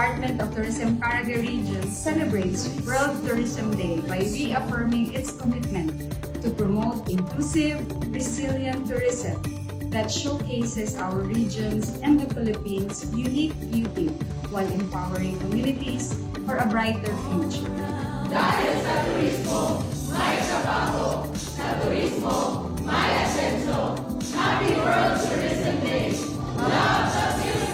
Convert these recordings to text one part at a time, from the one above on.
Department of Tourism Caraga Region celebrates World Tourism Day by reaffirming its commitment to promote inclusive, resilient tourism that showcases our region's and the Philippines' unique beauty while empowering communities for a brighter future. Dahil sa turismo, may trabaho. Sa turismo, may asenso. Happy World Tourism Day! Love the Philippines!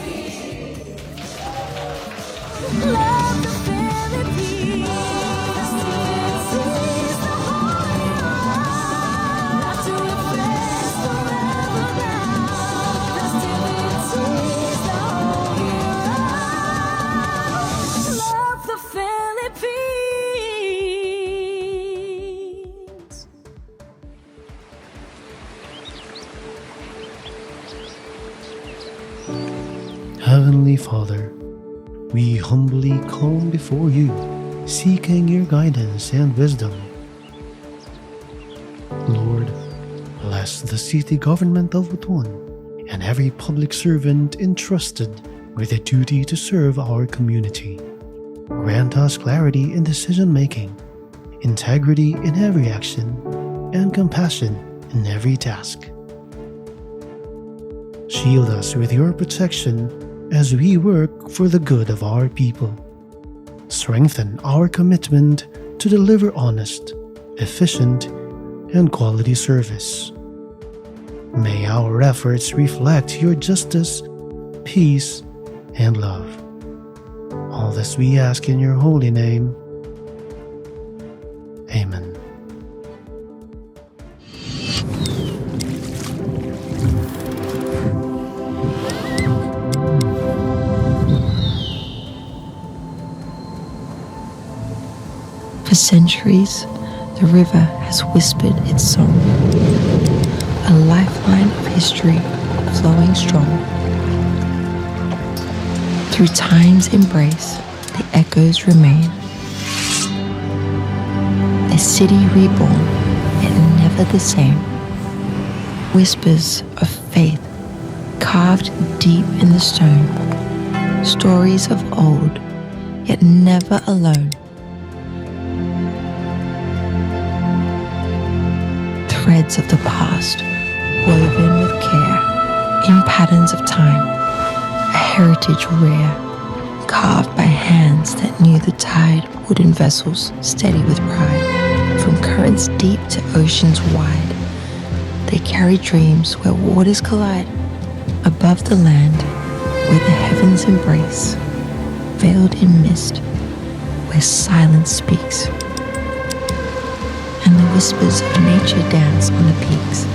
Love the Philippines. This is the holy land. Not to replace forever now. Festivities the whole year round. Love the Philippines. Heavenly Father, we humbly come before you, seeking your guidance and wisdom. Lord, bless the city government of Butuan and every public servant entrusted with the duty to serve our community. Grant us clarity in decision-making, integrity in every action, and compassion in every task. Shield us with your protection as we work for the good of our people. Strengthen our commitment to deliver honest, efficient, and quality service. May our efforts reflect your justice, peace, and love. All this we ask in your holy name. Amen. For centuries, the river has whispered its song, a lifeline of history flowing strong. Through time's embrace, the echoes remain, a city reborn, yet never the same. Whispers of faith carved deep in the stone, stories of old, yet never alone. Threads of the past, woven with care, in patterns of time, a heritage rare, carved by hands that knew the tide, wooden vessels steady with pride. From currents deep to oceans wide, they carry dreams where waters collide. Above the land, where the heavens embrace, veiled in mist, where silence speaks, and the whispers of nature dance on the peaks.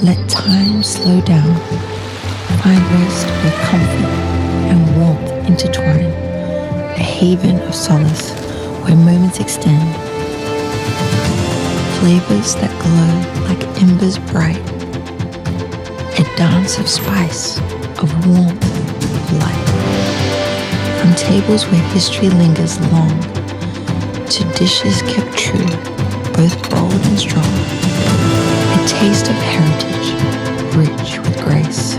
Let time slow down, find rest where comfort and warmth intertwine, a haven of solace where moments extend, flavors that glow like embers bright, a dance of spice, of warmth, of light. From tables where history lingers long, to dishes kept true, both bold and strong. A taste of heritage, rich with grace.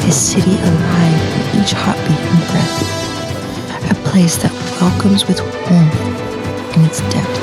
A city alive in each heartbeat and breath. A place that welcomes with warmth in its depth.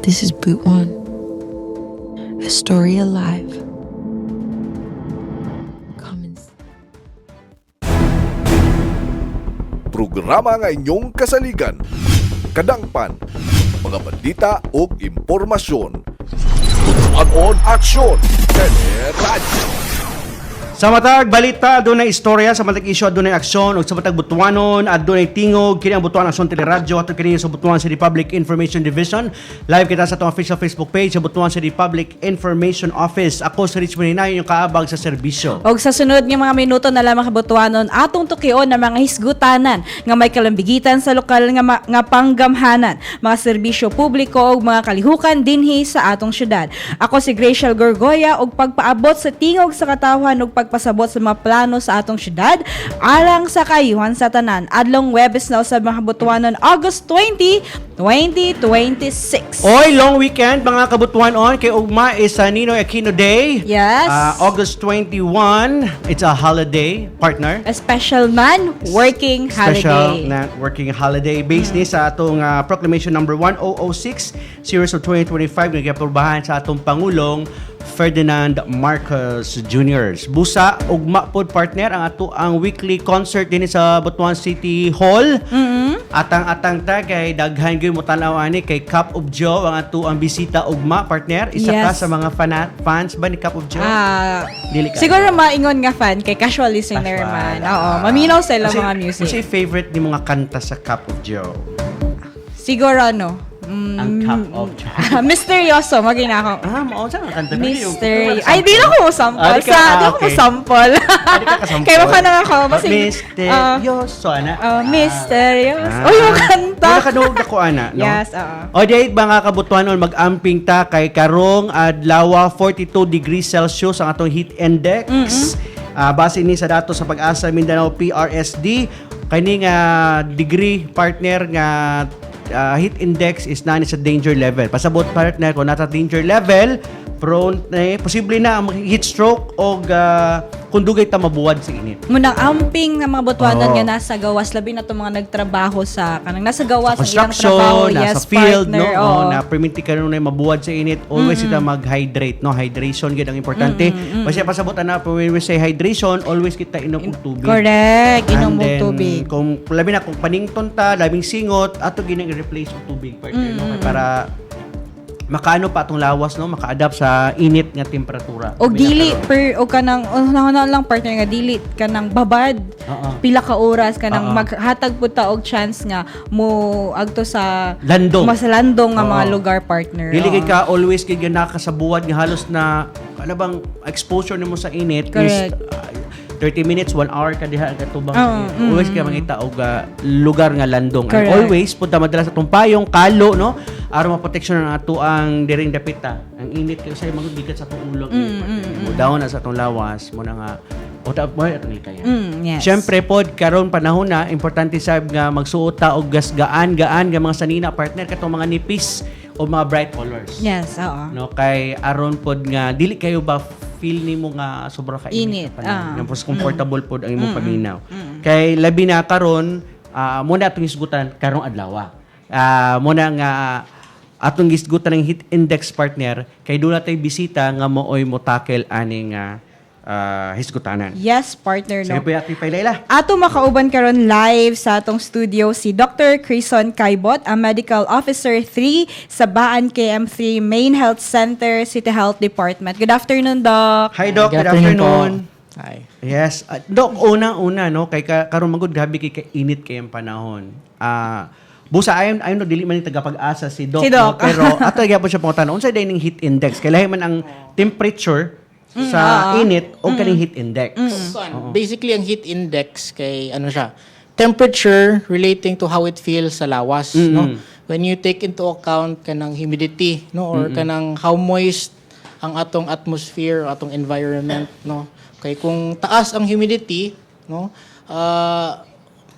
This is Butuan, a story alive. Programa nga inyong kasaligan, kadangpan, mga balita o impormasyon. Butuan aksyon, Teleradyo. Sa matag balita, doon ay istorya, sa matag isyo, doon ay aksyon, o sa matag butuanon, at doon ay tingog, kini ang Butuan Aksyon Teleradyo, at kini sa Butuan City Public Information Division. Live kita sa itong official Facebook page sa Butuan City Public Information Office. Ako sa Richmond Hinay, yung kaabag sa serbisyo. Og sa sunod nga mga minuto na lamang kabutuanon, atong tukion ng mga hisgutanan nga may kalambigitan sa lokal nga panggamhanan, mga serbisyo publiko o mga kalihukan dinhi sa atong syudad. Ako si Graciel Gorgoya og pagpaabot sa tingog sa katawan ug pagpasabot sa mga plano sa atong syudad alang sa kayuhan sa tanan. Adlong Webes na usab mga kabutuanon August 20, 2026. Oy, long weekend mga kabutuanon, kay ugma is Ninoy Aquino Day. Yes. August 21, it's a holiday, partner. A special man working Special holiday. na working holiday based ni sa atong Proclamation number 1006 series of 2025 nga giaprubahan sa atong Pangulong Ferdinand Marcos Jr. Busa ugma pod partner ang ato ang weekly concert din sa Butuan City Hall. Atang ta kay daghan gyud mo tan-aw ani kay Cup of Joe ang ato ang bisita ugma partner. Isa ka Yes. sa mga fans ba ni Cup of Joe? Dili ka. Siguro maingon nga fan kay casual listener Casual. man. Oo, maminaw sa ilang mga music. Kasi favorite ni mga kanta sa Cup of Joe. Siguro ano? Ang Cup of Joe. Misteryoso, maging ako. Mao sa kanta Mystery. Ay, di na ko mo sample. di ka- Di ako okay. mo sample. Di ka kasample. Kaya baka na ako. Basta, Misteryoso ana. Mysterious. Oh, yung kanta. Wala kanuog na ko ana, no? Yes, oo. O date mga kabutuanon, mag-amping ta kay karong adlaw 42 degrees Celsius ang atong heat index. Base ni sa datos sa Pag-asa Mindanao PRSD, kani nga degree partner nga heat index is na sa danger level. Pasabot partner ko nata danger level, prone posible na ang heat stroke o kung dugay ta mabuwad sa init. Munang amping nga mga butuanan Oo. nga nasa gawas, labi na itong mga nagtrabaho sa kanang nasa gawas ang ilang Construction, trabaho. nasa Yes, field, partner. no? Oo. Na perminti ka nun ay mabuwad sa init. Always kita mag-hydrate, no? Hydration gid ang importante. Kasi pasabot na when we say hydration, always kita inom og tubig. Correct. Inom And mo then, tubig. Kung labi na kung panington ta, labing singot, ato ginang replace og tubig partner, no? Kaya para makaano pa atong lawas, no? Maka-adapt sa init nga temperatura. Og Labi na dili karon. per o kanang una lang partner nga dili kanang babad. Oo. Pila ka oras kanang Oo. maghatag pud ta og chance nga mo agto sa Landong. masalandong nga Oo. mga lugar partner. Dili Oo. kay ka always kay nakasabuwad nga halos na ano bang exposure nimo sa init Correct. is 30 minutes, 1 hour ka diha katubang Oo, sa init. Always kay mangita og lugar nga landong. And Correct. always punta madalas atong payong kalo, no, aron maproteksyon ang ato ang diring dapita. Ang init kay usay magbigat sa atong ulo. Mo down na sa atong lawas mo na nga o ta mo atong likaya. Yes. Siyempre pod karon panahon na importante sab nga magsuot ta og gaan nga mga sanina partner katong mga nipis o mga bright colors. Yes, oo. No, kay aron pod nga dili kayo ba feel nimo nga sobra ka Init, Nga mas comfortable pod ang imong paminaw. Kay labi na karon muna atong isgutan karong adlaw. Muna nga atong isgutan ng heat index partner kay doon natay bisita nga mooy mo tackle aning hisgutanan. Yes, partner, Sige no. po yati pa Layla. Ato makauban karon live sa atong studio si Dr. Crison Caibot, ang Medical Officer 3 sa Baan KM3 Main Health Center, City Health Department. Good afternoon, Doc. Hi Doc, good Good afternoon. afternoon Hi. Yes, Doc, una no kay karon magud grabe kay init kay ang panahon. Busa ayon no dili man ni tagapag-asa si Doc, Si Doc. no? Pero ato gyapon siya pangutan. Unsa day ning heat index? Kay lahi man ang temperature sa init o kaning heat index. Basically, ang heat index kay ano siya, temperature relating to how it feels sa lawas, no? When you take into account kanang humidity, no, or kanang how moist ang atong atmosphere, atong environment, no? Kay kung taas ang humidity, no,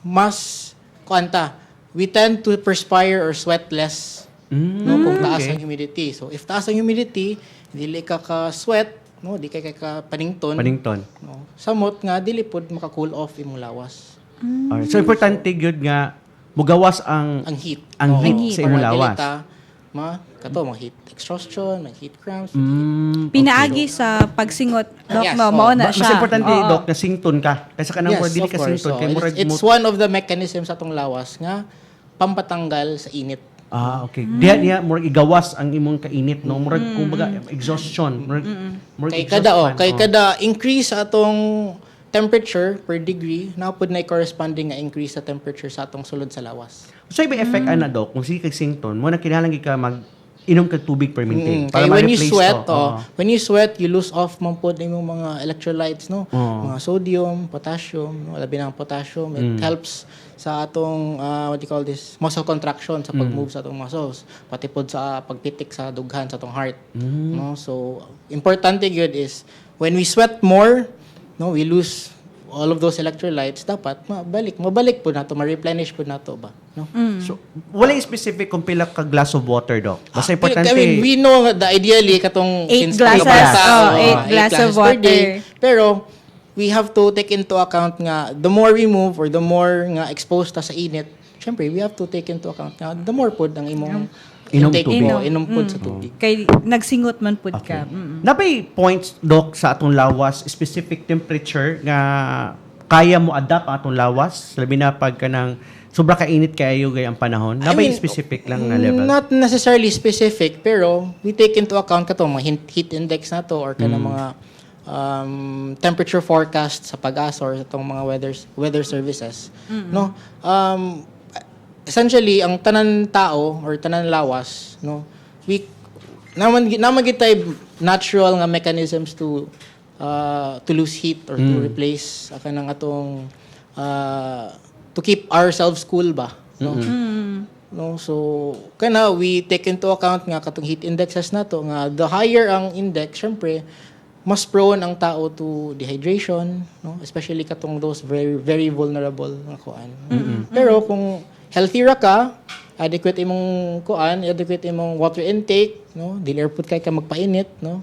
mas kuanta, we tend to perspire or sweat less. No, kung taas ang humidity. So if taas ang humidity, dili ka ka-sweat, no, di kay ka panington. Panington. No. Samot nga dili pod maka-cool off imong lawas. Alright. So importante gyud nga mugawas ang Ang heat. Ang Oo, heat sa imong para lawas. dili ta kato mga heat exhaustion, mga heat cramps. Pinaagi sa pagsingot, Doc, Yes, no, oo. mao na Mas siya. importante, Oo. Doc, na sington ka. Kasi kanang Yes, dili of ka course. sington. So, Kay murag it's one of the mechanisms sa atong lawas nga pampatanggal sa init. okay. Diya murag igawas ang imong kainit, no? Murag kumbaga exhaustion. Murag Kay exhaust kada fan, kay kada increase sa atong temperature per degree, napod na corresponding nga increase sa temperature sa atong sulod sa lawas. So, iba effect ana, Doc, kung sige kag sington, mo na kinahanglan ka inom kag tubig per minute. Kaya when you ma-replace sweat, to. Oo. when you sweat, you lose off man pod imong mga electrolytes, no? Oo. Mga sodium, potassium, no? Labi na ang potassium, it helps sa atong what do you call this, muscle contraction sa pag-move sa atong muscles, pati pod sa pagpitik sa dughan sa atong heart, no? So importante gyud is when we sweat more, no, we lose all of those electrolytes, dapat mabalik po nato, ma-replenish po nato ba, no? So, wala yung specific kung pila ka glass of water, Doc. Basta importante. I mean, we know that ideally katong 8 since glasses, bata, oh, 8 8 glass of glasses per day. water. Pero we have to take into account nga the more we move or the more nga exposed ta sa init, syempre we have to take into account nga the more pod ang imong Inom intake tubig. mo, inom pod sa tubig. Kay nagsingot man pud ka. Napay points, Doc, sa atong lawas, specific temperature nga kaya mo adapt ang atong lawas, labi na pag kanang sobra kainit kayo gay ang panahon. Napay specific lang na level. Not necessarily specific, pero we take into account kato mga heat index na to or kanang mga temperature forecast sa pag-asa or itong mga weather services, no? Essentially ang tanan tao or tanan lawas, no, we naman gitay natural nga mechanisms to lose heat or to replace kanang atong to keep ourselves cool ba, no? No, so kana we take into account nga katong heat indexes nato nga the higher ang index, syempre mas prone ang tao to dehydration, no, especially katong those very very vulnerable nga kuan. Pero kung healthy ra ka, adequate imong kuan, adequate imong water intake, no, dili pud kay ka magpainit, no.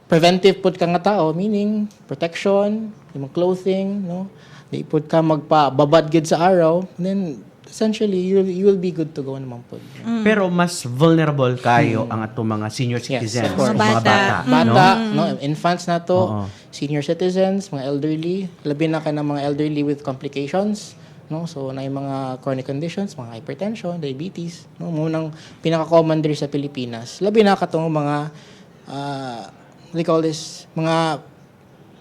Preventive pud ka nga tao, meaning protection, imong clothing, no. Di pud ka magpababad gid sa araw, then essentially you will be good to go naman pud. Pero mas vulnerable kayo ang atong mga senior citizens, of course. mga bata. Bata, no, infants na to, Oo. senior citizens, mga elderly, labi na ka ng mga elderly with complications, no? So na yung mga chronic conditions, mga hypertension, diabetes, no, munang pinaka-common diri sa Pilipinas. Labi na katong mga what do you call this, mga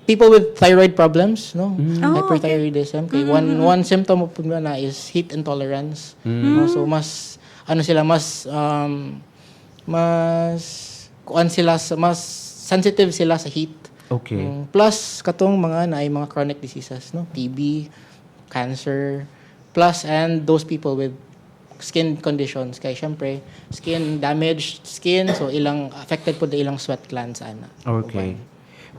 people with thyroid problems, no? Hyperthyroidism. Okay. One symptom of na is heat intolerance. No? So mas mas sensitive sila sa heat. Okay. Plus katong mga naay mga chronic diseases, no? TB, cancer, plus and those people with skin conditions kay syempre skin damaged skin, so ilang affected po ilang sweat glands ana. Okay.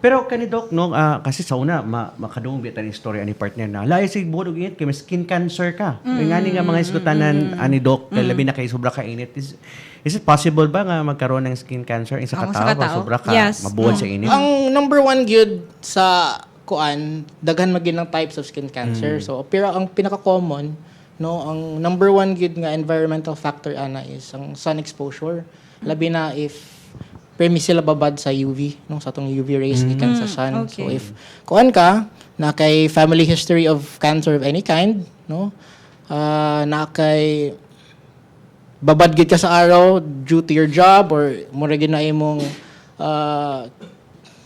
Pero kani Doc, no, kasi sa una makadungog bitan yung story ani partner na lahi sig budog init kay may skin cancer ka. Kay ngani nga mga isgutanan ani Doc kay labi na kay sobra ka init. Is it possible ba nga magkaroon ng skin cancer sa Sa katao katao? sobra ka Yes. mabuwal sa init? Ang number one gyud sa kuan, daghan magin ng types of skin cancer. So pero ang pinaka-common, no, ang number one gyud nga environmental factor ana is ang sun exposure. Labi na if permi sila babad sa UV, no, sa atong UV rays gikan sa sun. okay. So if kuan ka na kay family history of cancer of any kind, no, na kay babad gid ka sa araw due to your job or mura gid na imong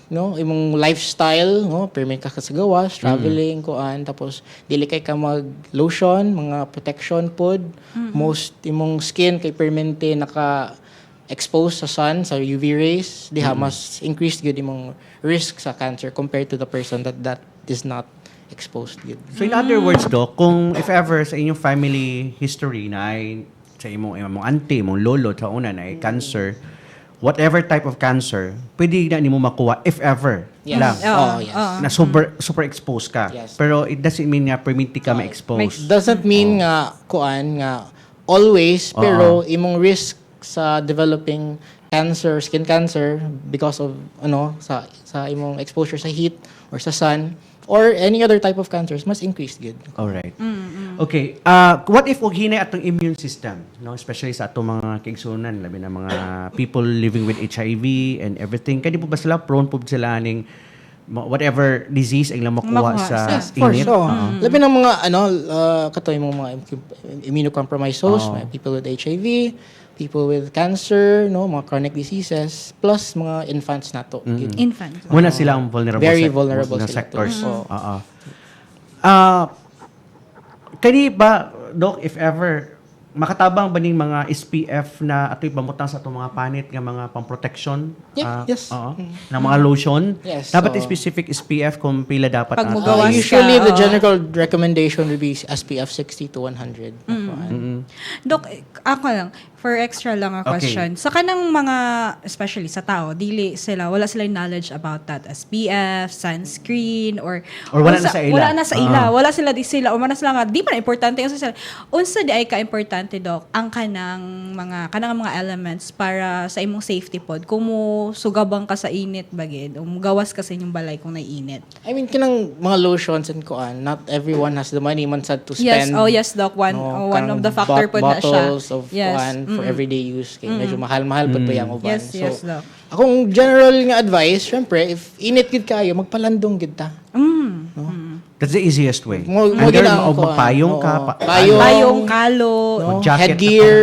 no, imong lifestyle, no, permit ka sa gawas, traveling, kuan, tapos dili kay ka mag lotion, mga protection pod, most imong skin kay permente naka exposed sa sun, sa UV rays, diha mas increased gyud imong risk sa cancer compared to the person that is not exposed gyud. So in other words, Doc, kung if ever sa inyong family history na ay sa imong auntie, imong lolo sa una na ay cancer, whatever type of cancer, pwede na nimo makuha if ever Yes. lang. Oh, yes. Na super exposed ka. Yes. Pero it doesn't mean nga permiti ka ma-expose. Doesn't mean nga kuan nga always, pero imong risk sa developing cancer, skin cancer because of sa imong exposure sa heat or sa sun, or any other type of cancers, mas increased good. Alright. Okay. What if og hinay atong immune system, no? Especially sa atong mga kaigsunan, labi na mga people living with HIV and everything. Kaya di po ba sila prone po sila ning whatever disease ang makuha Makuha sa Yes, of course. init? So, labi ng mga katoy mga immunocompromised hosts, mga people with HIV, people with cancer, no, mga chronic diseases, plus mga infants nato. Infant. Muna sila ang vulnerable Very vulnerable na sila sectors. to. Oo. Kani ba, Doc, if ever, makatabang ba ning mga SPF na ato'y pamutang sa itong mga panit nga mga pang-protection? Yeah, yes. Oo. Na mga lotion? Yes, Dapat so- specific SPF kung pila dapat Pag ang mugawas ating- Usually, the oo. general recommendation would be SPF 60 to 100. Dok, ako lang, for extra lang a Okay. question. Sa kanang mga, especially sa tao, wala silang knowledge about that. SPF, sunscreen, or Or wala na sa ila. Wala na sa ila. Wala sila di sila. O manas lang nga, di pa na importante. Unsa di ay ka-importante, Dok, ang kanang mga elements para sa imong safety pod. Kung mo sugabang ka sa init, bagid, o gawas ka sa inyong balay kung naiinit. I mean, kinang mga lotions and kuan, not everyone has the money man sad to spend. Yes, Doc. One kanang of the factor po na siya. bottles of Yes. kuan for everyday use. Kaya medyo mahal-mahal po yung uban. Yes, yes, Doc. Akong general nga advice, syempre, if init gid kayo, magpalandong gid ta. That's the easiest way. Mo Either gid ang magpayong ka, payong, Payong, kalo. no, Jacket na headgear,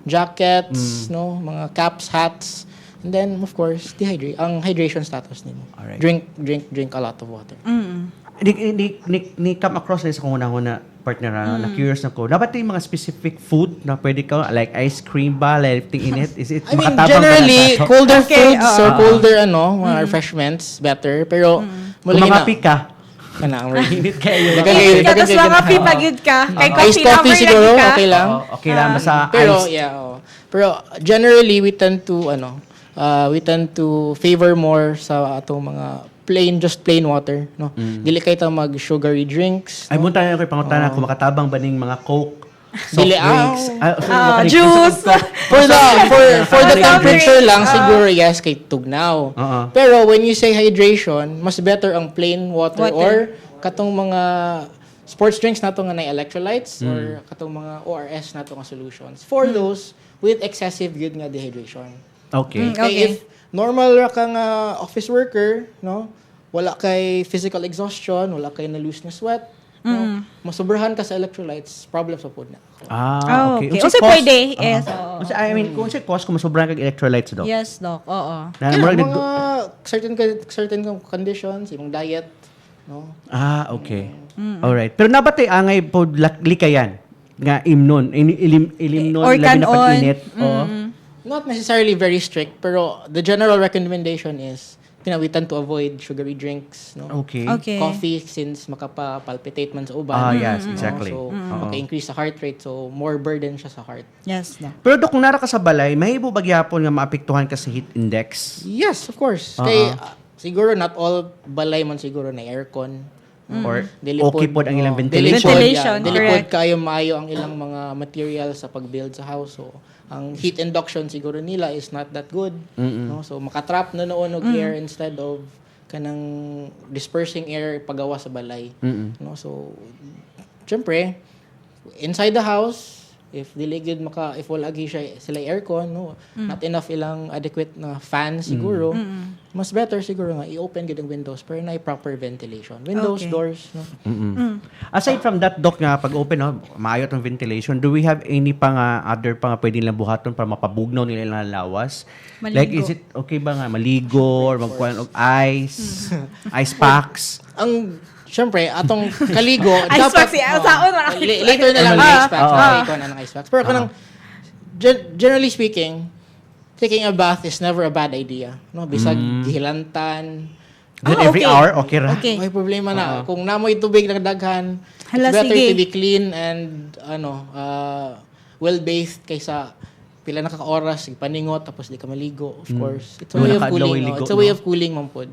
jackets, no, mga caps, hats, and then of course, ang hydration status nimo. Alright. Drink a lot of water. Ni come across na sa kung una partner na curious na ko. Dapat yung mga specific food na pwede ka, like ice cream ba, lifting init? Is it I mean, makatabang ka generally, na sa- colder Okay, foods or colder mga refreshments, better. Pero, Kung mga pika, Kanang init kayo. Init ka, tapos mga pipagid ka. Kay iced coffee lover siguro, lagi ka. okay lang. Okay lang, basta Pero, ice. Pero, generally, we tend to favor more sa atong mga just plain water, no? Dili kay ta mag sugary drinks. Ay, munta na ako pangutana kung makatabang ba ning mga Coke, soft Dili, drinks. Juice. For the Soft temperature drinks. lang siguro yes kay tugnaw. Pero when you say hydration, mas better ang plain water. Or katong mga sports drinks nato nga na electrolytes or katong mga ORS nato nga solutions. For those with excessive good nga dehydration. Okay. Okay. If normal ra ka nga office worker, no? Wala kay physical exhaustion, wala kay na-lose na sweat, no? Masobrahan ka sa electrolytes, problem sa pod na. Okay. Unsa Unsa cause- pwede? Yes. oo. I mean, kung sa cause, kung masobrang kag electrolytes, Doc. Yes, Doc. Oo. Na, Yeah, murag mga certain conditions, imong diet, no? okay. Alright. Pero nabatay angay po likayan nga imnon, ilimnon, Or labi na kanon. pag-init. Oo. Not necessarily very strict, pero the general recommendation is we tend to avoid sugary drinks, no? Okay. Okay. Coffee, since makapa-palpitate man sa uban. Yes, no? exactly. So, Oo. maka-increase sa heart rate, so more burden siya sa heart. Yes, Doc. Pero Doc, kung nara ka sa balay, mahibo bagyapon nga maapektuhan ka sa heat index? Yes, of course. Kay, siguro not all balay man siguro na aircon. Or Dili okay pod, po ang ilang oo, ventilation? Ventilation, Dili pod correct. kayo maayo ang ilang mga materials sa pag-build sa house. So, ang heat induction siguro nila is not that good. No? So, makatrap na noon og air instead of kanang dispersing air pagawa sa balay. No? So, syempre, inside the house, if diligid if wala agi sila aircon, no, not enough ilang adequate na fan siguro, mas better siguro nga i-open gid ang windows para na proper ventilation. Windows, Okay. doors, no. Aside from that, Doc, nga pag-open, no, maayot ang ventilation, do we have any pa nga other pa nga pwedeng lang buhaton para mapabugnaw nila ilang lawas? Maligo. Like, is it okay ba nga maligo or magkuhan og ice, ice packs? Ang syempre atong kaligo Ice packs, saon man ang ice later na lang ang ice packs. Oo. Okay, ikaw na ng ice packs. Pero kanang generally speaking, taking a bath is never a bad idea, no? Bisag gihilantan. Then Ah, every okay. hour, okay ra? Okay. May problema na. Kung namoy tubig na daghan, Hala, it's better sige. to be clean and well-bathed kaysa pila na ka-oras, paningot, tapos di ka maligo, of course. It's a way of Wala ka cooling. adlaw No? ligo, It's a way no? of cooling, mampod.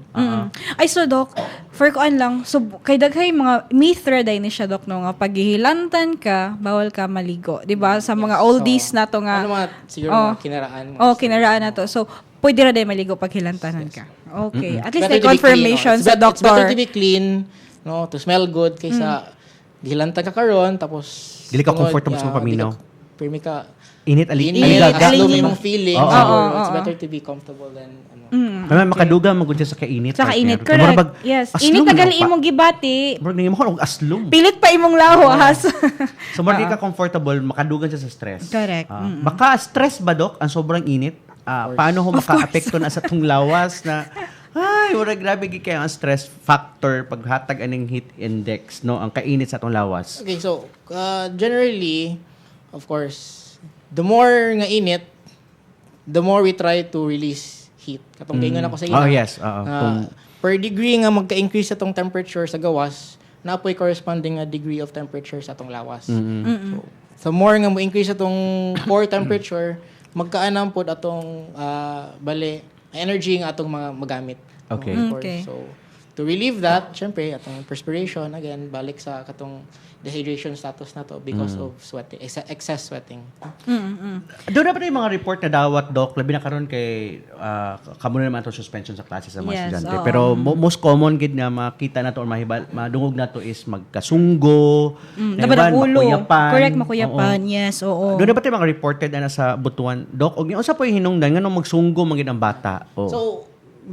Ay, so, Doc, for kuan lang, so, kay daghay mga myth ra day ni siya, Doc, no, nga paghihilantan ka, bawal ka maligo. Di ba? Sa mga oldies na to nga. Ano mga, siguro Oh. mga kinaraan. Kinaraan na to. So, pwede ra day maligo pag hilantanan ka. Okay. At least Better may to be confirmation clean, no? sa It's better doctor. to be clean, no, to smell good kaysa gihilantag ka karon tapos Dili ka tungod, comfortable sa paminaw. Pirmi ka Init init, aligaga. aslom imong feeling. Oo. So, Oo, it's oo. better to be comfortable than ano. Naman makaduga magud sa kainit. Sa kainit, partner. correct. Yes. Init na gali imong gibati. Bro, nangimo ko og aslom. Pilit pa imong lawas. So, more ka comfortable, makadugan siya sa stress. Correct. Baka stress ba, Dok, ang sobrang init? Paano ho maka-apekto na sa tong lawas na, ay, wala grabe gi kayo ang stress factor paghatag aning heat index, no? Ang kainit sa tong lawas. Okay, so generally, of course, the more nga init, the more we try to release heat. Katong gingon ako sa ila. Oh, yes. Per degree nga magka-increase atong temperature sa gawas, napoy corresponding nga degree of temperature sa atong lawas. So more nga mo increase atong core temperature, magkaanam pod atong energy nga atong mga magamit. Okay. Of course. Okay. So to relieve that, syempre atong perspiration again balik sa katong dehydration status na to because of sweating, excess sweating. Doon na pa yung mga report na dawat, Doc, labi na karon kay kamo na naman itong suspension sa klase sa mga Yes, estudyante. oo. Pero most common gid na makita na to or madungog na to is magkasunggo, Dapat ang ulo. makuyapan. Correct, makuyapan. Oo. Yes, oo. Doon na ba tayo mga reported na sa butuan? Doc, og yung sa po hinungdan nga nung magsunggo magid ang bata. Oh. So,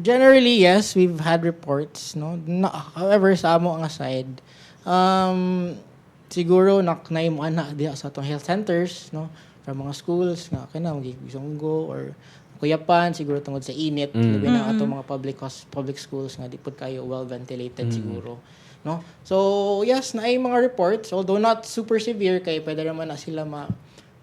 generally, yes, we've had reports, no? However, sa amo ang aside, siguro naknay mo ana diha sa atong health centers, no? From mga schools nga kana magisunggo or kuyapan siguro tungod sa init, labi na atong mga public schools nga di pud kayo well ventilated siguro, no? So, yes, naay mga reports, although not super severe kay pwede naman na sila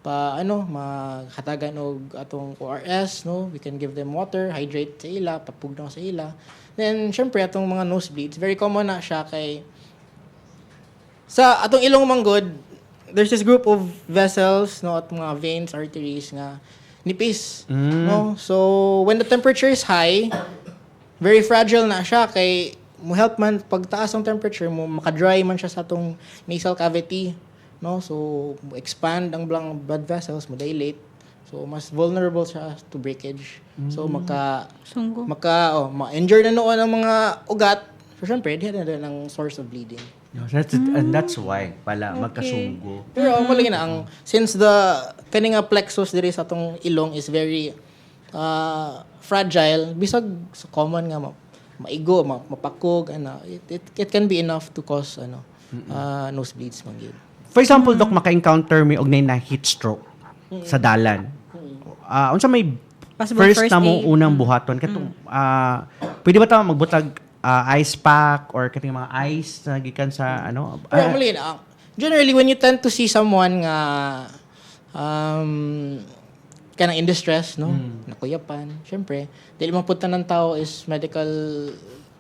mahatagan og atong ORS, no? We can give them water, hydrate sa ila, papugnaw sa ila. Then syempre atong mga nosebleeds, very common na siya kay sa atong ilong manggod, there's this group of vessels, no, at mga veins, arteries nga nipis, no? So when the temperature is high, very fragile na siya kay mo help man pagtaas ang temperature mo, maka-dry man siya sa atong nasal cavity, no? So expand ang blood vessels, mo dilate. So mas vulnerable siya to breakage. So Sunggo. ma-injure na noon ang mga ugat. So syempre, diyan na ang source of bleeding. And that's why pala magkasunggo. Pero malagi na ang since the kaning nga plexus diri sa atong ilong is very fragile, bisag sa common nga maigo, mapakog it can be enough to cause nosebleeds man gyud. For example, Doc, maka-encounter mi og na heat stroke sa dalan. Unsa may Possible first first na mo aid. unang buhaton katong pwede ba ta magbutag ice pack or kating mga ice na gikan sa Pero malagi na generally when you tend to see someone nga kanang in distress, no? Nakuyapan, syempre, dili mapunta ng tao is medical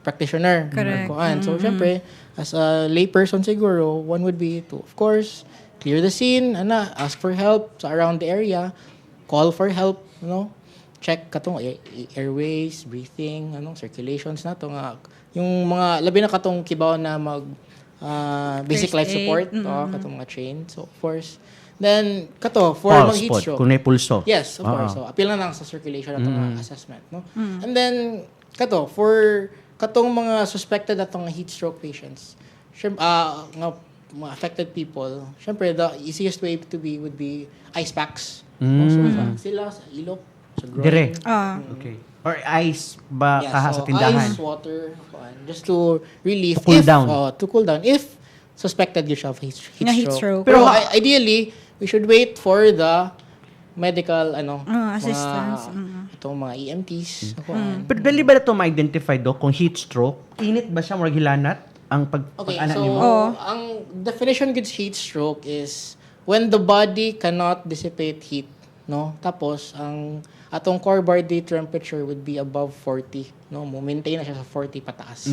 practitioner. Correct. So, syempre, as a lay person siguro, one would be to, of course, clear the scene, ask for help sa around the area, call for help, check katong airways, breathing, circulations na to nga. Yung mga, labi na katong kibaw na basic First life aid. support, katong mga train. So, of course, then, kato, for pulse mag-heat pod, stroke. kung may pulso. Yes, of course. So, appeal na lang sa circulation at assessment, no? And then, for katong mga suspected atong heat stroke patients, nga mga affected people, syempre, the easiest way to be would be ice packs. No? So, sila sa ilok, sa groin. Dire. Okay. Or ice ba Yeah, kaha so sa tindahan? ice, water, just to relieve. To cool down. To cool down. If suspected you siya of heat Nga heat stroke. stroke. Pero ideally, we should wait for the medical assistance. Itong mga EMTs. Pero dali ba na ito ma-identify, Doc, kung heat stroke? Init ba siya, murag hilanat? Ang Okay, pag-anak so nimo? ang definition good heat stroke is when the body cannot dissipate heat, no? Tapos ang atong core body temperature would be above 40, no? Mo maintain na siya sa 40 pataas.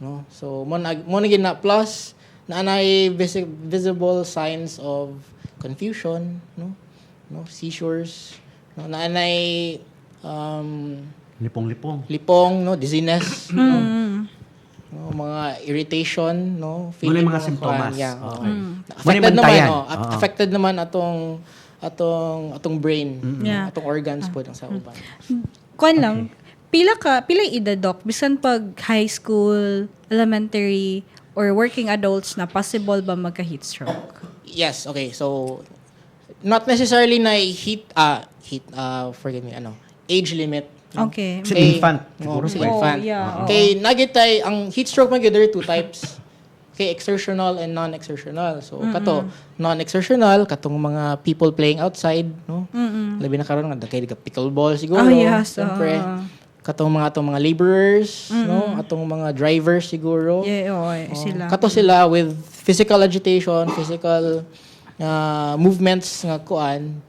No? So mo na gina plus na anay visible signs of confusion, no? Seizures, no? Na anay Lipong-lipong. lipong, no? Dizziness, no, mga irritation, no, Muna yung mga mo, simptomas. Yeah, Okay. Affected Muna yung naman, bantayan. affected naman atong brain, Yeah. atong organs po sa uban. Kuan lang, pila edad, Doc? Bisan pag high school, elementary, or working adults na possible ba magka-heat stroke? Yes, okay. So, not necessarily na forgive me, age limit. No? Okay. Sa infant, siguro. Sa infant. yeah, Kay nagitay, ang heat stroke man there are two types. Kay exertional and non-exertional. So, kato, non-exertional, katong mga people playing outside, no? Labi na karon nga, kay pickleball siguro. Oh, yes. Siyempre. Katong mga laborers, no? Atong mga drivers siguro. Yeah, sila. Kato sila with physical agitation, physical movements nga kuan,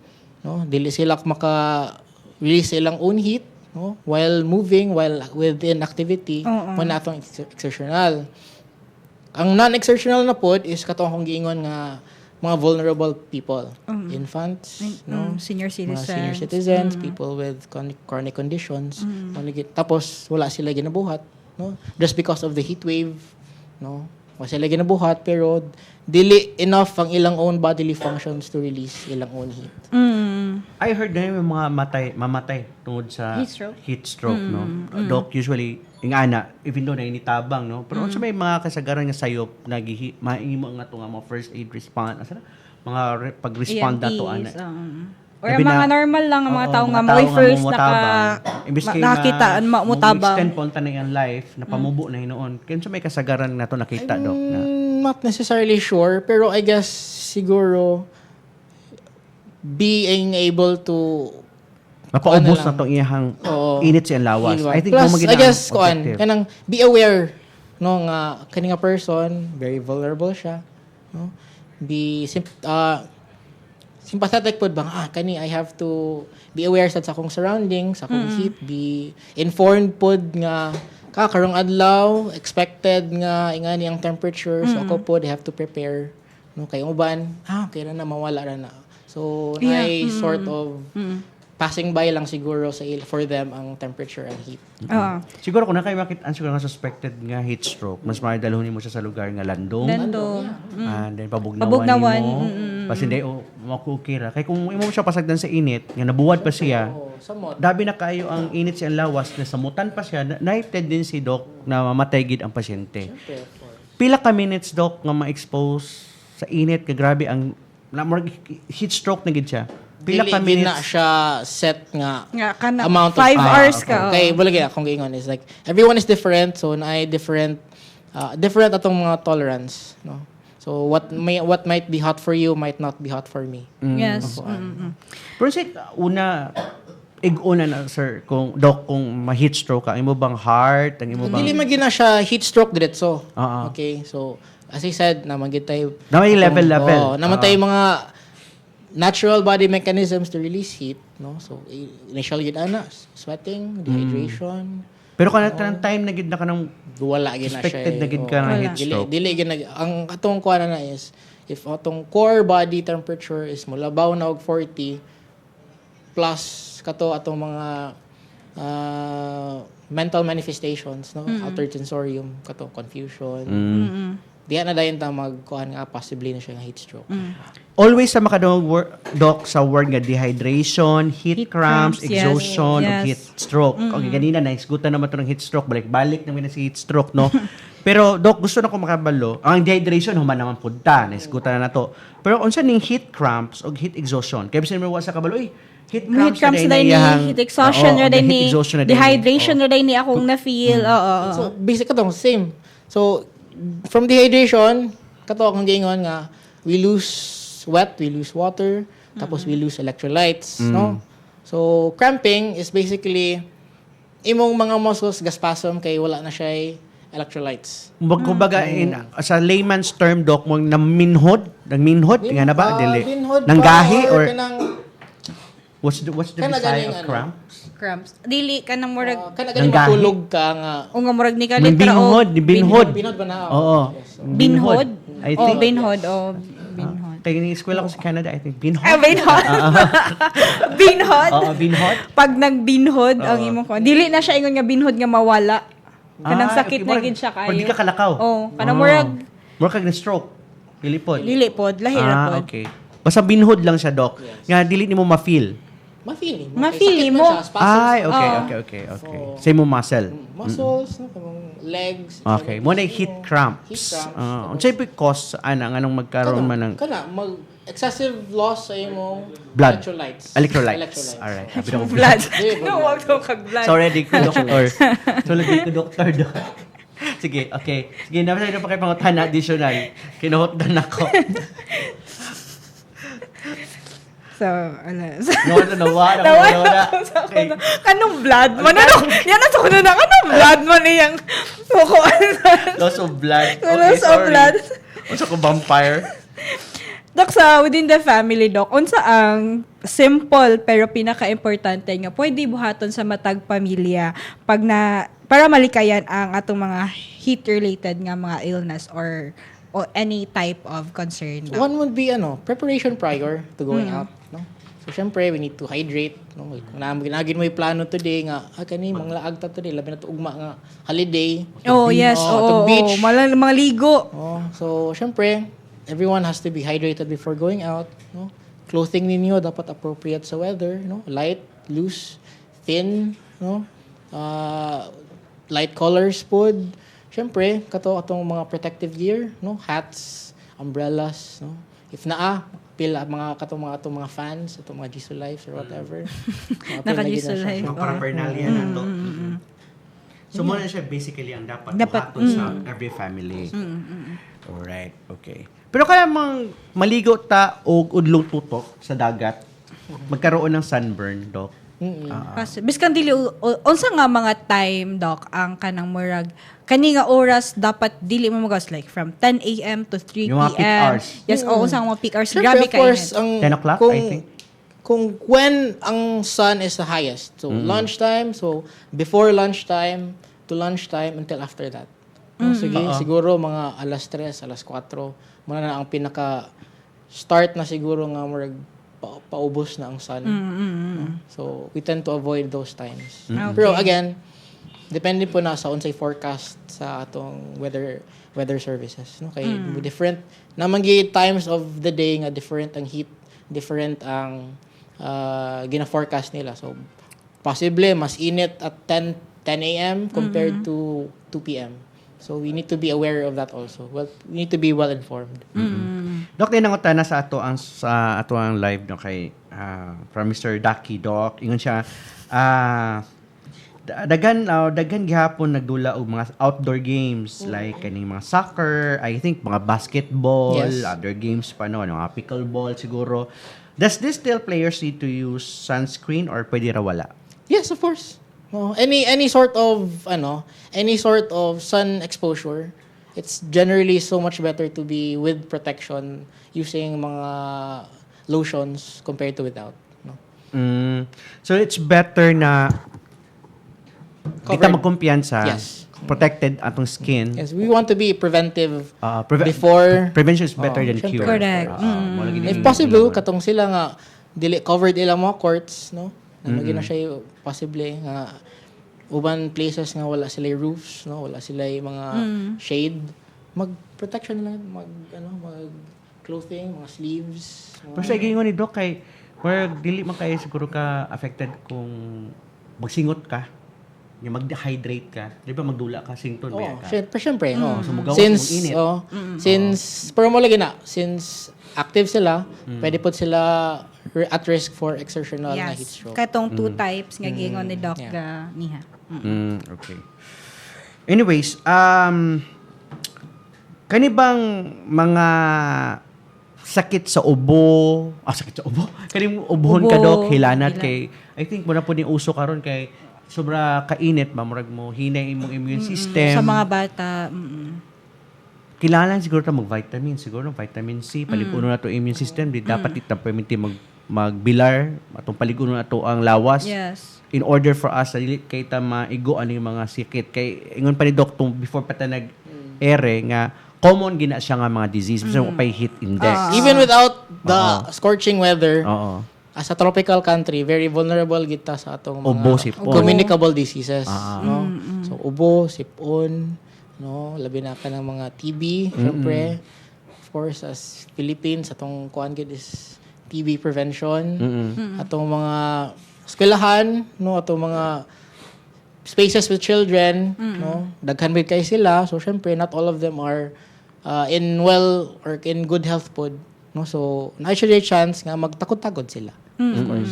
no? Dili sila maka-release silang own heat, no? While moving, while within activity, when atong exertional. Ang non-exertional na pod is katong akong giingon nga mga vulnerable people, infants, no? Senior Mga citizens. senior citizens, people with chronic conditions. Tapos wala sila ginabuhat, no? Just because of the heat wave, no? Wala sila ginabuhat pero dili enough ang ilang own bodily functions to release ilang own heat. I heard na yung mga mamatay tungod sa Heat stroke. no? Doc, usually, ingana, even though na initabang, no? Pero sa may mga kasagaran nga sayop, maimo nga ito nga mga first aid response, mga pag-respond na to, EMTs, ana. Or ang mga normal lang ang mga tao nga mga first nakakita mutabang. Extend po na yung life, na pamubo na hinoon. Kaya sa may kasagaran na to nakita, Doc, na Not necessarily sure, pero I guess siguro being able to mapaubos ano na itong iyahang Oo. init siyang lawas. Inward. I think Plus, mo I guess, objective. kanang be aware, no, nga, kani nga person, very vulnerable siya, no? Be, sympathetic pod bang, kani, I have to be aware sa akong surroundings, sa akong heat, be informed pod nga, karong adlaw, expected nga, ingani ang temperature, so ako pod, I have to prepare, no, kay uban, okay na mawala na. So, I sort of, passing by lang siguro for them ang temperature and heat. Siguro kung na kayo makita siguro nga suspected nga heat stroke, mas madalhon mo siya sa lugar nga landong. And then pabugnawan mo. Kasi hindi makukira. Kaya kung imo siya pasagdan sa init, nga nabuwad pa siya. Dabi na kayo ang init siya lawas na samutan pa siya, na tendency doc na mamatay gid ang pasyente. Pila ka minutes doc nga ma-expose sa init ka grabe ang heat stroke na gid siya. Pila ka Dili minutes na siya set nga kana amount of 5 hours okay. ka. Okay, bulagi akong giingon is like everyone is different, so na different atong mga tolerance, no. So what might be hot for you might not be hot for me. Yes. Pero una na sir kung doc kung ma-heat stroke ka, imo bang heart, ang imo Dili bang magina siya heat stroke diretso. Oo. Okay, so as I said, naman gitay Na may level. namatay mga natural body mechanisms to release heat, no? So initial gid ana, sweating, dehydration. Pero kanang time na gid na kanang Wala gid na siya. suspected na gid ka ng heat stroke. Dili gid ang atong kuha na is if atong core body temperature is mulabaw na og 40 plus kato atong mga mental manifestations, no? Altered sensorium, kato confusion. Diya na dayon ta magkuhan nga possibly na siya nga heat stroke. Always sa makadong doc sa word nga dehydration, heat cramps, cramps, yes. exhaustion, Yes. o heat stroke. Okay, ganina na isgutan naman to ng heat stroke, balik naman na si heat stroke, no? Pero doc, gusto na ko makabalo. Ang dehydration human naman punta, naisgutan na to. Pero unsa ning heat cramps o heat exhaustion? Kaya bisan mo sa kabalo, heat Heat cramps na na ni, iyahang- heat exhaustion Oo, na din heat ni, exhaustion na din. dehydration na din ni akong na-feel. Oo. So basic katong same. So from dehydration, kato akong giingon nga we lose sweat, we lose water, tapos we lose electrolytes, no? So cramping is basically imong mga muscles gaspasm kay wala na siya electrolytes. Kumbaga, sa layman's term, doc, mo naminhod, nga na ba? Dili. Binhod Nang pa gahi or kanang what's the Kana Bisaya ganing of ano? cramps? Cramps. Dili ka nang murag, kana Nang ganing gahi. matulog ka nga o nga murag ni ka May litra o binhod. binhod ba na? Oo. binhod. I O think. binhod o binhod. Kaya ni-eskwela ko sa Canada, I think. Binhod. Binhod. Binhod. Oo, binhod. Pag nagbinhod ang imong ko. Dili na siya ingon nga binhod nga mawala. Kanang sakit na gid siya kayo. Pag di ka kalakaw. Oh, kanang murag Murag kag na-stroke. Dili pod. dili pod, lahira pod. Okay. Basta binhod lang siya, doc. Nga, dili nimo ma-feel. Ma-feeling. Ma-feeling Sakit man mo. siya, spasms. Ay, okay. So, Say mo muscle. Muscles, no, kamang legs. Okay. Mo na heat cramps. Heat cramps. Unsay cause anong magkaroon man ng excessive loss sa imo Blood. electrolytes. Alright. Sabi na ko Blood. Di, No, wag to kag-blood. Sorry, di ko doktor. Sorry, di ko doktor. Sige, okay. Sige, naman na pa kayo pangutan na additional. Kinuhot na ako. So, ano. Nawa. Okay. Kanong blood mo? Yan na sa kuno na. Kanong blood mo niyang sukuan. Loss of blood. Loss of blood. Unsa ko vampire? Dok, sa within the family, Dok, unsa ang simple pero pinaka-importante nga pwede buhaton sa matag pamilya para malikayan ang atong mga heat-related nga mga illness or any type of concern. Dok? One would be preparation prior to going out, no? So syempre we need to hydrate, no? Kung ginagin mo 'yung plano today nga kani manglaag ta today labi na to ugma nga holiday. Oh, yes. To beach. Mga ligo. So syempre everyone has to be hydrated before going out, no? Clothing ninyo dapat appropriate sa weather, no? Light, loose, thin, no? Light colors pod. Syempre, atong mga protective gear, no? Hats, umbrellas, no? If pila atong mga fans, atong mga Jisoo Life or whatever. Naka-Jisoo Life. Mga paraphernalia na to. So, mo na siya basically ang dapat buhaton sa every family. Alright, okay. Pero kaya maligo ta o udlong tutok sa dagat, magkaroon ng sunburn, Dok. Biskan dili unsa nga mga time, Doc, ang kanang murag kani nga oras dapat dili mo magas like from 10 a.m. to 3 Yung mga peak p.m. hours. Yes, unsa ang mga peak hours. Syempre, Grabe of course, kayo. 10 o'clock, I think. Kung when ang sun is the highest. So, lunchtime, so before lunchtime to lunchtime until after that. No, sige, siguro mga alas 3, alas 4, muna na ang pinaka-start na siguro nga murag paubos na ang sun. No? So, we tend to avoid those times. Pero again, depende po na sa unsay forecast sa atong weather services, no? Kay different naman gyud times of the day nga different ang heat, different ang gina-forecast nila. So possibly mas init at 10 a.m. compared to 2 p.m. So we need to be aware of that also. Well, we need to be well informed. Dok, tinangutan na sa ato ang live no kay from Mr. Ducky, Doc. Ingon siya dagan gihapon nagdula og mga outdoor games like kaning mga soccer, I think mga basketball, Yes. other games pa no, mga pickleball siguro. Does this still players need to use sunscreen or pwede ra wala? Yes, of course. Any sort of sun exposure, it's generally so much better to be with protection using mga lotions compared to without. No? So it's better na kita Covered. magkumpiyansa, Yes. protected atong skin. Yes, we want to be preventive Before before. prevention is better than syempre. cure. Correct. Mo lagi If din- possible, katong sila nga dili covered ilang mga courts, no? Na siya possibly nga uban places nga wala sila roofs, no? Wala sila mga shade. Mag-protection lang, mag clothing, mga sleeves. Pero sa gingon ni Doc kay where dili man kay siguro ka affected kung magsingot ka, yung mag-dehydrate ka, di ba magdula ka sington ba ka? Syempre, So, mugawas, since mag-init. pero mo lagi na, since active sila, pwede po sila at risk for exertional na heat Yes. stroke. Katong two types nga gingon ni Doc Yeah. niha. Okay. Anyways, kani bang mga sakit sa ubo, kaning ubohon ka Ubo, Doc, hilanat hila. kay I think muna po ni uso karon kay sobra kainit mamurag mo hinay imong immune system. Sa mga bata. Kailangan siguro ta mag-vitamin, siguro vitamin C, paliguno na to immune system, di dapat ita perminti magbilar, atong paliguno na to ang lawas. Yes. In order for us dili kay ta maigo ano yung mga sakit kay ingon pa ni Doc before pa ta nag-ere nga common gina siya nga mga disease so pay heat index. Even without the scorching weather, Oo. as a tropical country, very vulnerable kita sa atong mga Ubo, sipon. communicable diseases. No? So, ubo, sipon, no? Labi na ka ng mga TB, syempre. Of course, as Philippines, atong kuan gid is TB prevention, atong mga eskwelahan, no, atong mga spaces with children, no, daghan big kay sila. So syempre not all of them are in well or in good health pod, no. So na siya chance nga magtakod-takod sila. Of course.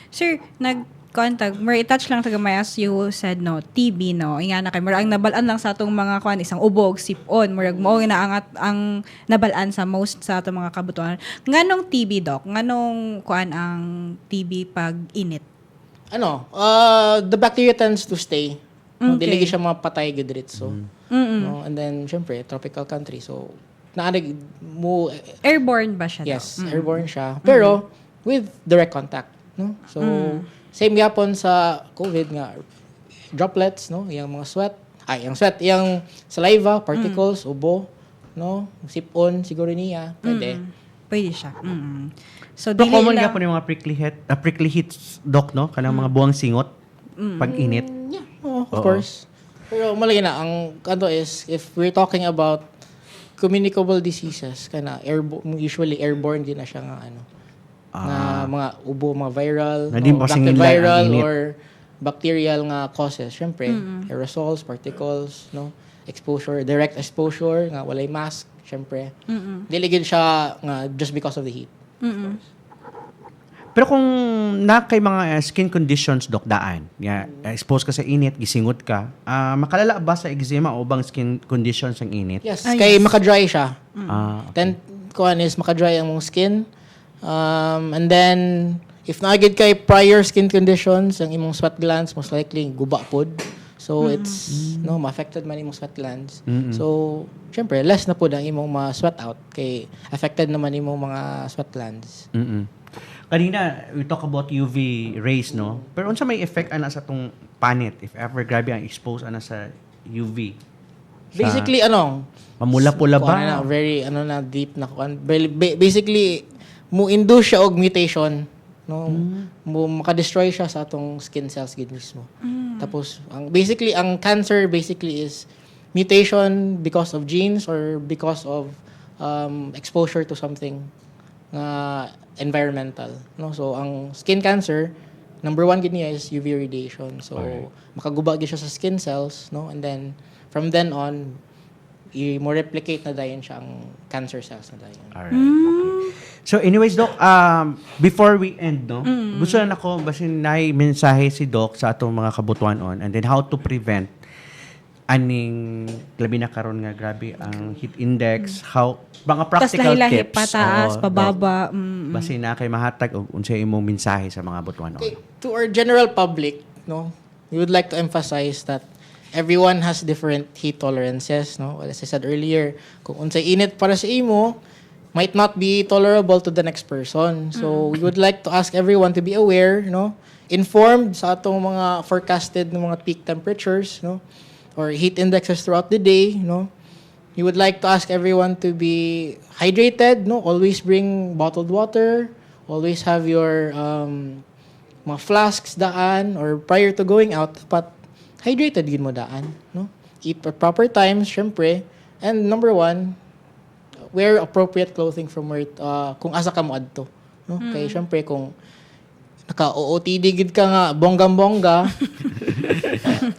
Sir, nag-contact, more i-touch lang taga as you said, no, TB, no, nga na kay, ang nabalaan lang sa atong mga kuan, isang ubog, sipon, murag mo, naangat ang nabalaan sa most sa atong mga kabutuan. Nganong TB, Doc? Nganong kuan ang TB pag init? The bacteria tends to stay. No, Okay. dili siya mapatay gid diretso. No, and then syempre tropical country. So naanig mo Airborne ba siya? yes, airborne siya. Pero with direct contact, no? So same gyapon sa COVID nga droplets, no? Yang mga yung saliva, particles, ubo, no? Sipon siguro niya, pwede. Pwede siya. So, Pero dili common lang- nga po yung mga prickly heats, Doc, no? Kanang mga buwang singot pag init. Yeah, of course. Pero malaki na ang kanto is if we're talking about communicable diseases kana usually airborne din na siya nga na mga ubo, mga viral, Na di mo kasing viral ang init. or bacterial nga causes. Syempre, aerosols, particles, no? Exposure, direct exposure nga walay mask, syempre. Dili gid siya nga just because of the heat. Pero kung na kay mga skin conditions, Doc, daan, expose ka sa init, gisingot ka, makalala ba sa eczema o bang skin conditions ang init? Yes, kay makadry siya. Okay. Then, kuan is makadry ang mong skin. And then, if naagid kay prior skin conditions, ang imong sweat glands, most likely, guba pod. So, it's, no, ma-affected man imong sweat glands. So, syempre, less na pod ang imong ma-sweat out kay affected naman imong mga sweat glands. Kanina, we talk about UV rays, no? Pero unsa may effect ana sa tong panit if ever grabe ang expose ana sa UV? Basically, Mamula-pula ba? kuan na, very, deep na kuan. Basically, mo-induce siya og mutation. No? Maka-destroy siya sa atong skin cells gid mismo. Tapos, basically, ang cancer basically is mutation because of genes or because of exposure to something environmental. No? So, ang skin cancer, number one gid niya is UV radiation. So, makaguba gid siya sa skin cells, no? And then, from then on, mo replicate na dayon siya ang cancer cells na dayon. Alright. Okay. So anyways, Doc, before we end, no, gusto na ako basin na mensahe si Doc sa atong mga kabutuan on and then how to prevent aning labi na karon nga grabe ang heat index, how mga Tas practical lahi-lahi, tips. pataas, Oo, pababa. Doc. Basin na kay mahatag og unsay imong mensahe sa mga butuan on. Okay, to our general public, no, we would like to emphasize that everyone has different heat tolerances, no? Well, as I said earlier, kung unsay init para sa imo, might not be tolerable to the next person. So, we would like to ask everyone to be aware, no? Informed sa atong mga forecasted ng mga peak temperatures, no? Or heat indexes throughout the day, no? We would like to ask everyone to be hydrated, no? Always bring bottled water. Always have your mga flasks daan or prior to going out, dapat hydrated gid mo daan, no? Eat at proper times, syempre. And number one, wear appropriate clothing from where kung asa ka mo adto, no? Kay syempre kung naka-OOTD gid ka nga bonggang-bongga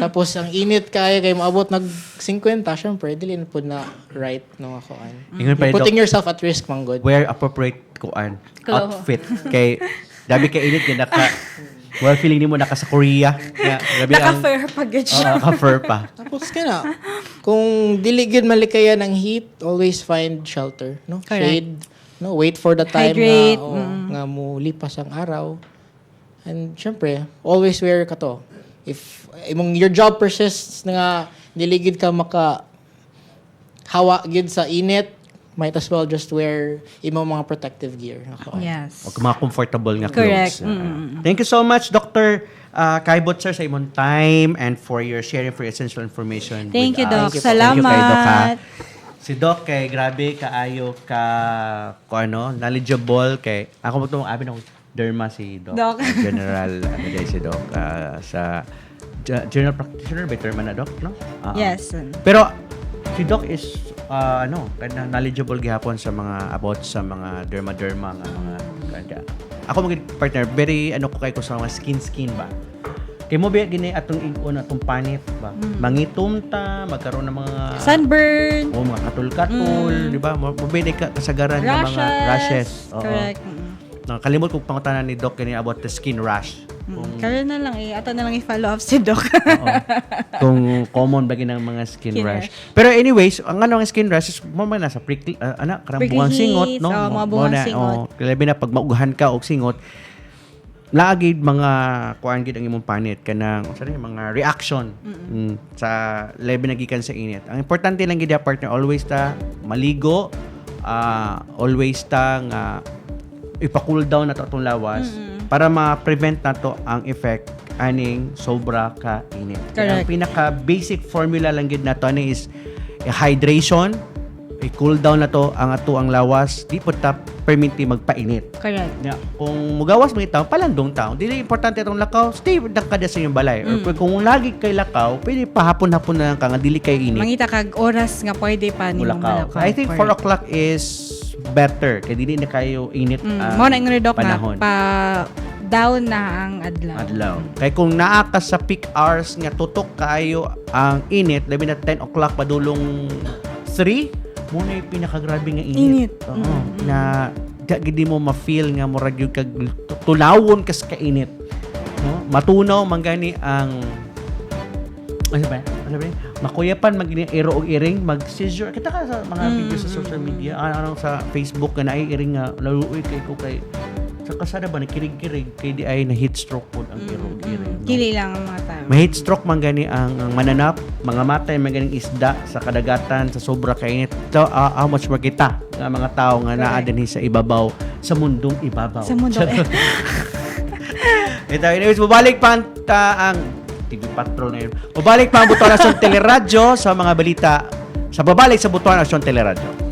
tapos ang init kay maabot nag 50, syempre dili na pud na right no ako an. Ingon pa, Putting Doc, yourself at risk man good. wear appropriate kuan Clo- outfit kay dabi kay init kay naka well feeling nimo naka sa Korea. Grabe ang Naka-fair pagod siya. ka-fur pa. Tapos kana, kung dili gyud malikayan ng heat, always find shelter, no? Correct. Shade, no? Wait for the time Hydrate, nga mo lipas ang araw. And syempre, always wear ka to. If your job persists na nga dili gyud ka maka hawa gyud sa init, might as well just wear imong mga protective gear. Yes. O mga comfortable nga Correct. clothes. Thank you so much, Dr. Kaibot, sir, sa imong time and for your sharing for essential information. Thank with you, us. Doc. Thank you po. Salamat. Thank you kay Doc, ha. Si Doc, kay grabe, kaayo ka, knowledgeable, kay, ako mo itong abi ng derma si Doc. Doc. General, si Doc, sa general practitioner, better man na, Doc, no? Yes. Pero, si Doc is knowledgeable gihapon sa mga about sa mga derma nga mga kuan ka. Ako maging partner, very ano ko kay ko sa mga skin ba. Kay mo ba gini atong ingon atong panit ba? Mangitom ta, magkaroon ng mga Sunburn, mga katul-katul, di ba? Mabili ka kasagaran ng mga rashes. Oo. Correct. Nakalimot kong pangutanan ni Doc kani about the skin rash. Kaya na lang ato na lang i-follow up si Doc. Oo. Kung common ba ng mga skin Skin rash. rash. Pero anyways, ang ano ang skin rash is mo man nasa prickly karang Prickly bungang singot, heats, no? mga bungang singot. Labi na pag maugahan ka og singot, laagid mga kuan gid ang imong panit kanang mga reaction sa labi na gikan sa init. Ang importante lang gid partner, always ta maligo, always ta nga ipa-cool down nato atong lawas para ma-prevent nato ang effect aning sobra ka init. Kaya ang Correct. pinaka basic formula lang gid nato ani is hydration, i-cool down nato ang ato ang lawas, di po ta perminti magpainit. Correct. Yeah. Kung mugawas mo itaw, palandong taon. Dili importante itong lakaw, stay kada sa iyong balay. Or kung lagi kay lakaw, pwede pahapon-hapon na lang ka nga dili kay init. Mangita kag oras nga pwede pa ni Mulakaw. malakaw. I think 4 o'clock is better kay dili na kayo init Mo na ingon ni Doc nga panahon. pa down na ang adlaw. Adlaw. Kay kung naa ka sa peak hours nga tutok kaayo ang init, labi na 10 o'clock padulong 3, mo na yung pinakagrabe nga init. Init. Oo. Na di mo ma-feel nga murag yung kag tunawon kas ka init. No? Matunaw man gani ang ano ba? Makuyapan magini iro og iring, mag-seizure. Kita ka sa mga video sa social media, ano sa Facebook nga naay iring nga laluoy kay ko kay sa kasada ba nakirig-kirig kay di ay na heat stroke pod ang iro og iring. No? Kili lang ang mga tao. May heat stroke man gani ang mananap, mga matay man ganing isda sa kadagatan sa sobra kainit. So, how much more kita nga mga tao nga naa dinhi sa ibabaw sa mundong ibabaw. Sa mundo. Ito, anyways, babalik pa ang TV Patrol na yun. Babalik pa ang Butuan Aksyon Teleradyo sa mga balita sa babalik sa Butuan Aksyon Teleradyo.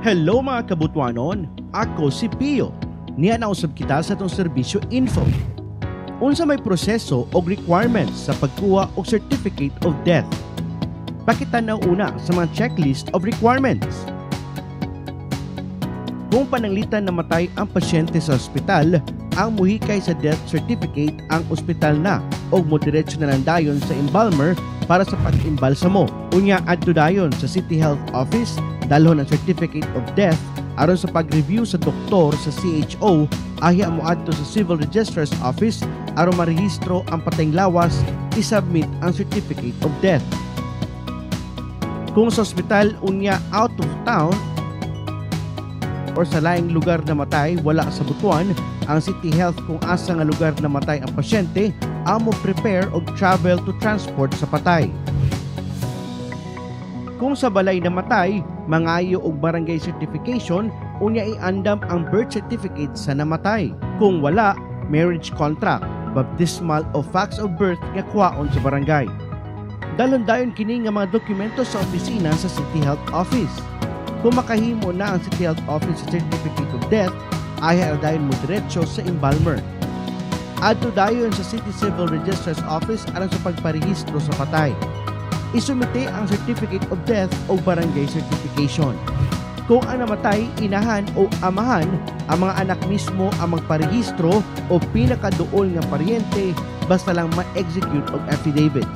Hello mga kabutwanon, ako si Pio. Niya nausab kita sa itong serbisyo info. Unsa may proseso o requirements sa pagkuha og certificate of death. Pakita na una sa mga checklist of requirements. Kung pananglitan namatay ang pasyente sa ospital, ang muhikay sa death certificate ang ospital na o modiretso na lang dayon sa embalmer para sa pag-imbalsamo. Unya adto dayon sa City Health Office dalhon ang certificate of death aron sa pag-review sa doktor sa CHO ahya mo adto sa Civil Registrar's Office aron marehistro ang patayng lawas i-submit ang certificate of death. Kung sa ospital unya out of town or sa laing lugar na matay wala sa Butuan, ang City Health kung asa nga lugar na matay ang pasyente amo prepare og travel to transport sa patay. Kung sa balay na matay, mangayo og barangay certification unya iandam ang birth certificate sa namatay. Kung wala, marriage contract, baptismal o facts of birth nga kuhaon sa barangay. Dalon dayon kini nga mga dokumento sa opisina sa City Health Office. Kung makahimo na ang City Health Office sa certificate of death, ayaw dayon mo diretso sa embalmer. Adto dayon sa City Civil Registrar's Office aron sa pagparehistro sa patay. Isumite ang certificate of death o barangay certification. Kung ang namatay, inahan o amahan, ang mga anak mismo ang magparehistro o pinakaduol nga paryente basta lang ma-execute og affidavit.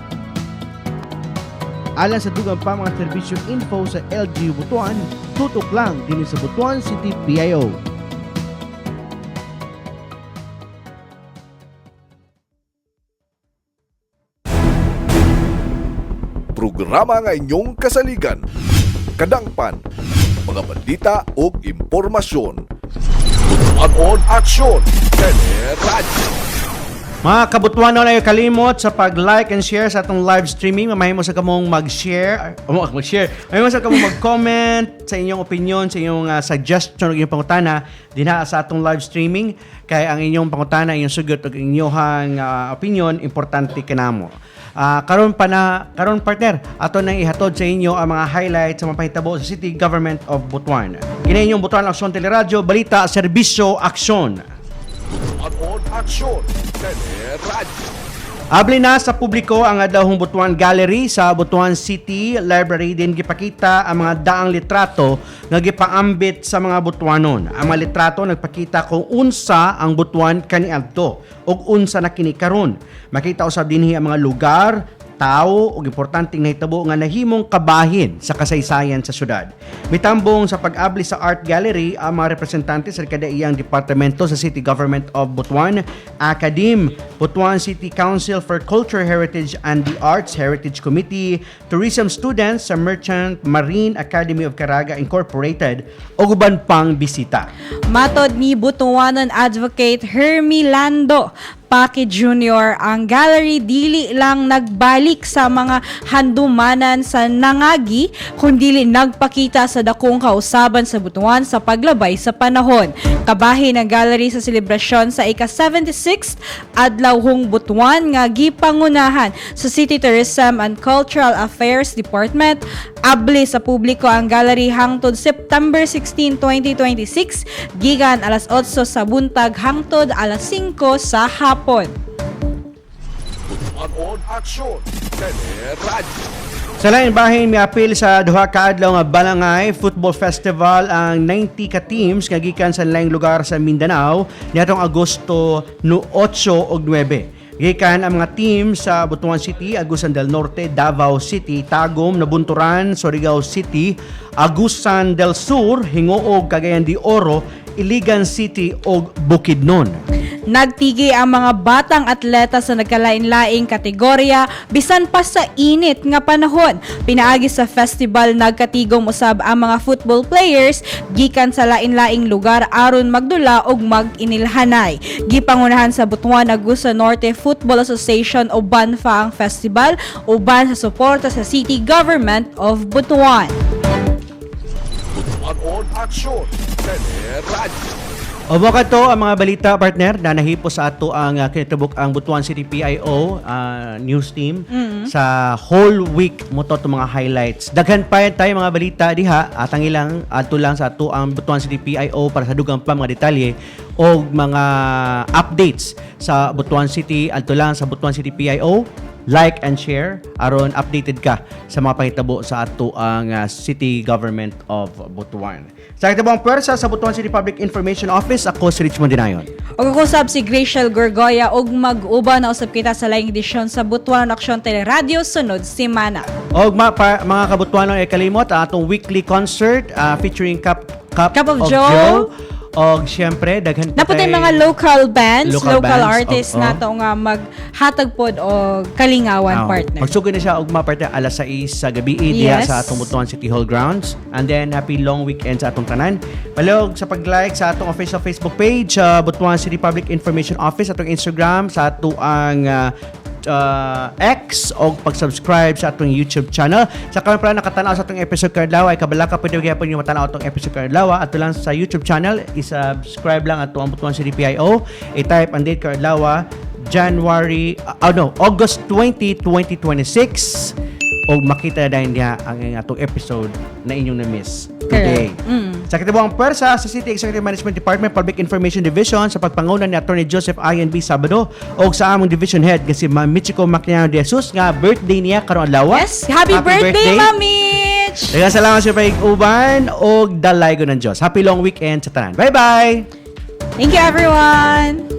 Alang sa dugang pa mga serbisyong info sa LGU Butuan, tutok lang din sa Butuan City PIO. Programa nga inyong kasaligan. Kadangpan, mga balita o impormasyon. Butuan on aksyon. Teleradyo. Mga kabutuan na kalimot sa pag-like and share sa atong live streaming. Mamahimo sa kamong mag-share. Mamahimo sa kamong mag-comment sa inyong opinion, sa inyong suggestion o inyong pangutana dinha sa atong live streaming. Kaya ang inyong pangutana, inyong sugot o inyong opinion, importante kanamo. Karon partner, ato nang ihatod sa inyo ang mga highlights sa mga pahitabo sa City Government of Butuan. Kini inyong Butuan Aksyon Teleradyo, balita, serbisyo, aksyon. On aksyon, Teleradyo. Abli na sa publiko ang adlawhong Butuan Gallery sa Butuan City Library. Din gipakita ang mga daang litrato nga gipaambit sa mga Butuanon. Ang mga litrato nagpakita kung unsa ang Butuan kaniadto ug unsa na kini karon. Makita usab dinhi ang mga lugar, tao ug importanteng nahitabo nga nahimong kabahin sa kasaysayan sa syudad. Mitambong sa pag-abli sa art gallery ang mga representante sa kadaiyang departamento sa City Government of Butuan, Academe, Butuan City Council for Culture, Heritage and the Arts, Heritage Committee, tourism students sa Merchant Marine Academy of Caraga Incorporated ug uban pang bisita. Matod ni Butuanon Advocate Hermie Lando Paki Jr., ang gallery dili lang nagbalik sa mga handumanan sa nangagi, kundi nagpakita sa dakong kausaban sa Butuan sa paglabay sa panahon. Kabahin ang gallery sa selebrasyon sa ika-76th Adlawhong Butuan nga gipangunahan sa City Tourism and Cultural Affairs Department. Abli sa publiko ang gallery hangtod September 16, 2026, gikan alas 8 sa buntag hangtod alas 5 sa hapon. On aksyon, Teleradyo. Sa lain bahin, may apil sa duha ka adlaw nga Balangay Football Festival ang 90 ka teams nga gikan sa laing lugar sa Mindanao niadtong Agosto 8 ug 9. Gikan ang mga team sa Butuan City, Agusan del Norte, Davao City, Tagum, Nabunturan, Surigao City, Agusan del Sur, Hingoog, Cagayan de Oro, Iligan City ug Bukidnon. Nagtigi ang mga batang atleta sa nagkalain-laing kategorya bisan pa sa init nga panahon. Pinaagi sa festival nagkatigom usab ang mga football players gikan sa lain-laing lugar aron magdula og mag-inilhanay. Gipangunahan sa Butuan Agusan Norte Football Association o BANFA ang festival uban sa suporta sa City Government of Butuan. On aksyon, Teleradyo. O mga to ang mga balita partner na nahipo sa ato ang kinatubok ang Butuan City PIO news team sa whole week mo to mga highlights. Daghan pa tayo mga balita diha atang ilang ato lang sa ato ang Butuan City PIO para sa dugang pa mga detalye o mga updates sa Butuan City ato lang sa Butuan City PIO. Like and share aron updated ka sa mga pahitabo sa ato ang City Government of Butuan. Sa kitabang pwersa sa Butuan City Public Information Office, ako si Richmond Dinayon. O kakusab si Graciel Gorgoya og mag-uba na usab kita sa laing edisyon sa Butuan Aksyon Teleradyo sunod semana. Og mga kabutuanon ay kalimot ang atong weekly concert featuring Cup of Joe. Og syempre daghan pa Naputay mga local bands, local bands, artists nato nga maghatag pod og kalingawan partner. Magsugod na siya og partner alas 6 sa gabi diha sa atong Butuan City Hall grounds. And then happy long weekend sa atong tanan. Palog sa pag-like sa atong official Facebook page, Butuan City Public Information Office, atong Instagram, sa ato ang X o pag-subscribe sa atong YouTube channel. Sa karon pala nakatanaw sa atong episode kadlaw ay kabalaka pwede gyapon yung matanaw atong episode kadlaw ato lang sa YouTube channel, i-subscribe lang ato ang Butuan City PIO, i-type ang date kadlaw August 20, 2026 o makita na din niya ang atong episode na inyong na-miss today. Sa kitibang pwersa sa City Executive Management Department Public Information Division sa pagpangunan ni Attorney Joseph I.N.B. Sabado o sa among Division Head kasi Ma'am Michiko Macniano de Jesus nga birthday niya karong adlaw. Yes, happy birthday Ma'am Mitch! Daghang salamat sa pag-uban o dalay ko ng Diyos. Happy long weekend sa tanan. Bye-bye! Thank you everyone!